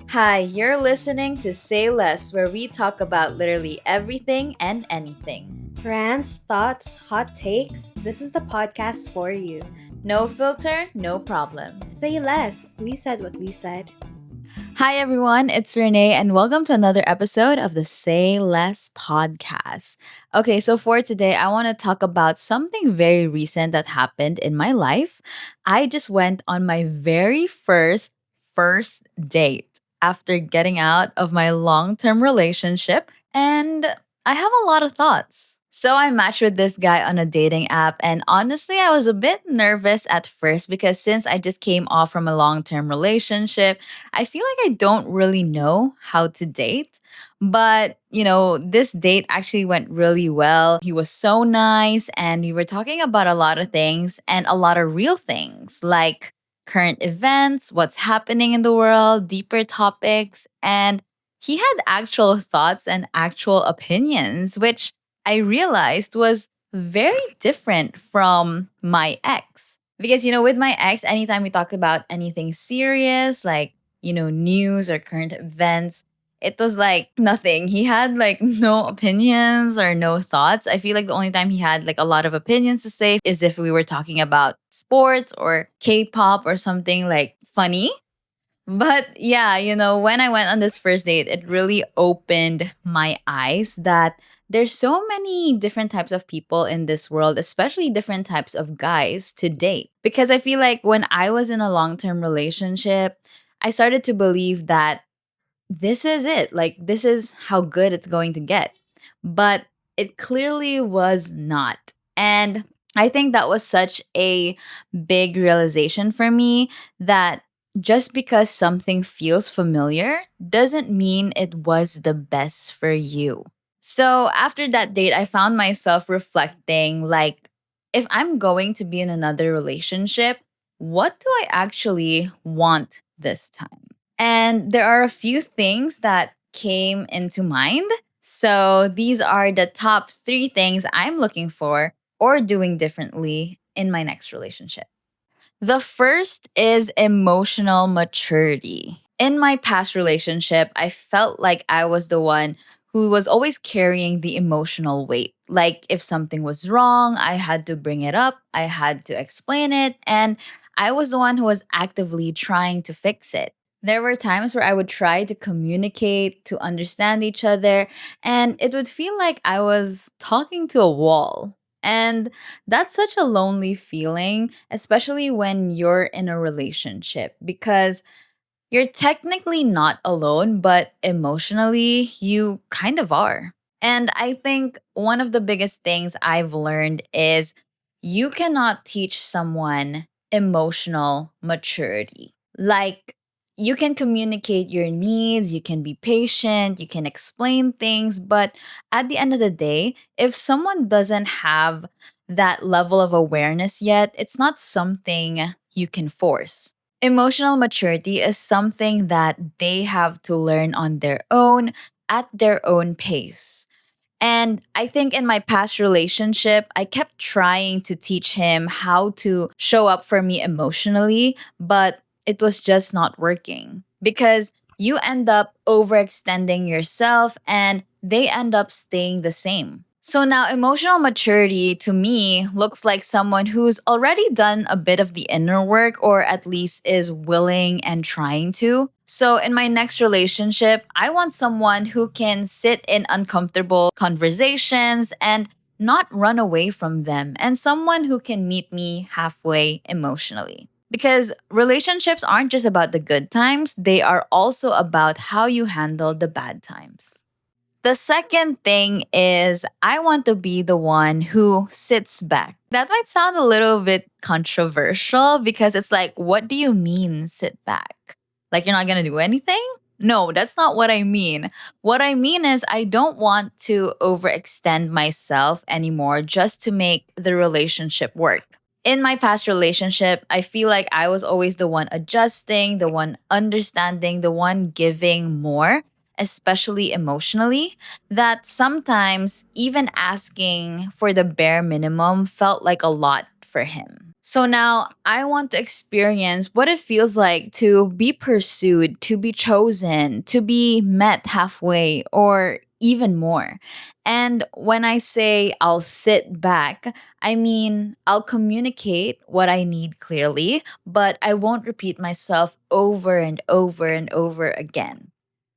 Hi, you're listening to Say Less, where we talk about literally everything and anything. Rants, thoughts, hot takes. This is the podcast for you. No filter, no problems. Say less. We said what we said. Hi, everyone. It's Renee, and welcome to another episode of the Say Less podcast. Okay, so for today, I want to talk about something very recent that happened in my life. I just went on my very first date after getting out of my long-term relationship, and I have a lot of thoughts. So I matched with this guy on a dating app, and honestly, I was a bit nervous at first because since I just came off from a long-term relationship, I feel like I don't really know how to date. But, this date actually went really well. He was so nice, and we were talking about a lot of things and a lot of real things like current events, what's happening in the world, deeper topics, and he had actual thoughts and actual opinions, which I realized was very different from my ex. Because, with my ex, anytime we talked about anything serious, like, news or current events, it was like nothing. He had like no opinions or no thoughts. I feel like the only time he had like a lot of opinions to say is if we were talking about sports or K pop or something like funny. But yeah, when I went on this first date, it really opened my eyes that there's so many different types of people in this world, especially different types of guys to date. Because I feel like when I was in a long term relationship, I started to believe that this is it. Like, this is how good it's going to get. But it clearly was not. And I think that was such a big realization for me that just because something feels familiar doesn't mean it was the best for you. So after that date, I found myself reflecting like, if I'm going to be in another relationship, what do I actually want this time? And there are a few things that came into mind. So these are the top three things I'm looking for or doing differently in my next relationship. The first is emotional maturity. In my past relationship, I felt like I was the one who was always carrying the emotional weight. Like if something was wrong, I had to bring it up, I had to explain it, and I was the one who was actively trying to fix it. There were times where I would try to communicate, to understand each other, and it would feel like I was talking to a wall. And that's such a lonely feeling, especially when you're in a relationship, because you're technically not alone, but emotionally, you kind of are. And I think one of the biggest things I've learned is you cannot teach someone emotional maturity. Like, you can communicate your needs, you can be patient, you can explain things, but at the end of the day, if someone doesn't have that level of awareness yet, it's not something you can force. Emotional maturity is something that they have to learn on their own at their own pace. And I think in my past relationship, I kept trying to teach him how to show up for me emotionally, but it was just not working because you end up overextending yourself and they end up staying the same. So now, emotional maturity to me looks like someone who's already done a bit of the inner work or at least is willing and trying to. So, in my next relationship, I want someone who can sit in uncomfortable conversations and not run away from them, and someone who can meet me halfway emotionally. Because relationships aren't just about the good times, they are also about how you handle the bad times. The second thing is I want to be the one who sits back. That might sound a little bit controversial because it's like, what do you mean sit back? Like you're not going to do anything? No, that's not what I mean. What I mean is I don't want to overextend myself anymore just to make the relationship work. In my past relationship, I feel like I was always the one adjusting, the one understanding, the one giving more, especially emotionally, that sometimes even asking for the bare minimum felt like a lot for him. So now I want to experience what it feels like to be pursued, to be chosen, to be met halfway, or even more. And when I say I'll sit back, I mean I'll communicate what I need clearly, but I won't repeat myself over and over and over again.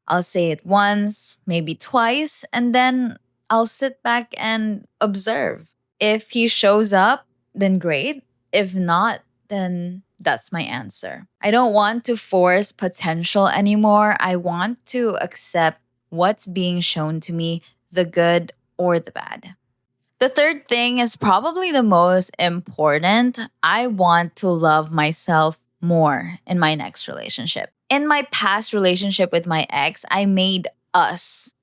I'll say it once, maybe twice, and then I'll sit back and observe. If he shows up, then great. If not, then that's my answer. I don't want to force potential anymore. I want to accept what's being shown to me, the good or the bad. The third thing is probably the most important. I want to love myself more in my next relationship. In my past relationship with my ex, I made us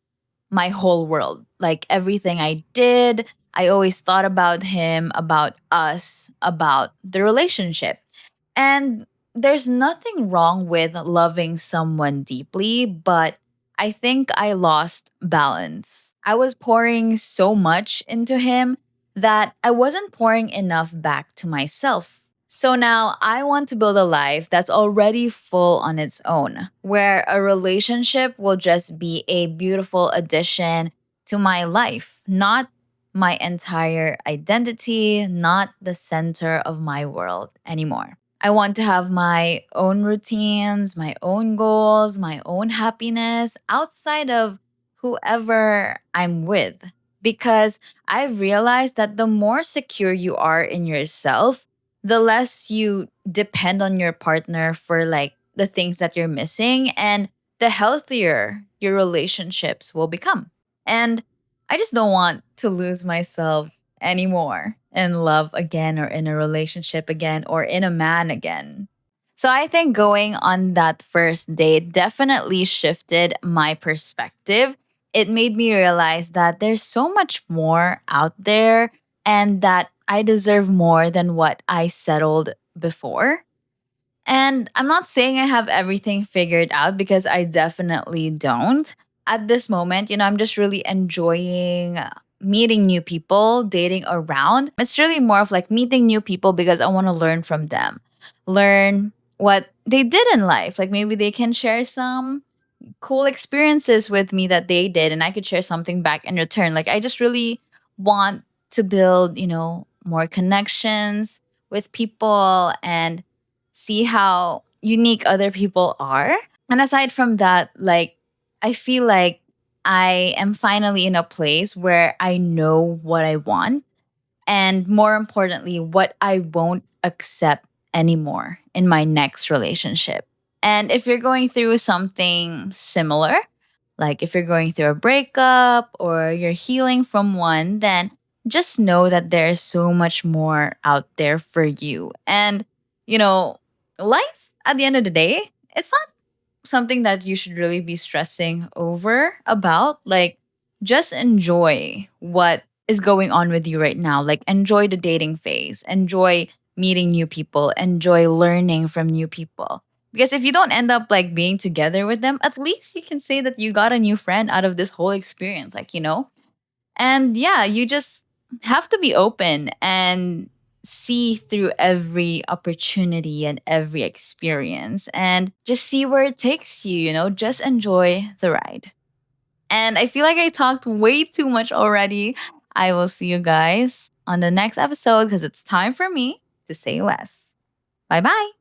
my whole world. Like everything I did, I always thought about him, about us, about the relationship. And there's nothing wrong with loving someone deeply, but I think I lost balance. I was pouring so much into him that I wasn't pouring enough back to myself. So now I want to build a life that's already full on its own, where a relationship will just be a beautiful addition to my life, not my entire identity, not the center of my world anymore. I want to have my own routines, my own goals, my own happiness outside of whoever I'm with. Because I've realized that the more secure you are in yourself, the less you depend on your partner for like the things that you're missing, and the healthier your relationships will become. And I just don't want to lose myself anymore in love again, or in a relationship again, or in a man again. So I think going on that first date definitely shifted my perspective. It made me realize that there's so much more out there, and that I deserve more than what I settled before. And I'm not saying I have everything figured out, because I definitely don't. At this moment, I'm just really enjoying meeting new people, dating around. It's really more of like meeting new people because I want to learn from them, learn what they did in life. Like maybe they can share some cool experiences with me that they did, and I could share something back in return. Like I just really want to build, more connections with people and see how unique other people are. And aside from that, like I feel like I am finally in a place where I know what I want, and more importantly, what I won't accept anymore in my next relationship. And if you're going through something similar, like if you're going through a breakup or you're healing from one, then just know that there's so much more out there for you. And, you know, life at the end of the day, it's not something that you should really be stressing over about. Like, just enjoy what is going on with you right now. Like, enjoy the dating phase, enjoy meeting new people, enjoy learning from new people. Because if you don't end up like being together with them, at least you can say that you got a new friend out of this whole experience. And yeah, you just have to be open and see through every opportunity and every experience, and just see where it takes you, just enjoy the ride. And I feel like I talked way too much already. I will see you guys on the next episode, because it's time for me to say less. Bye bye.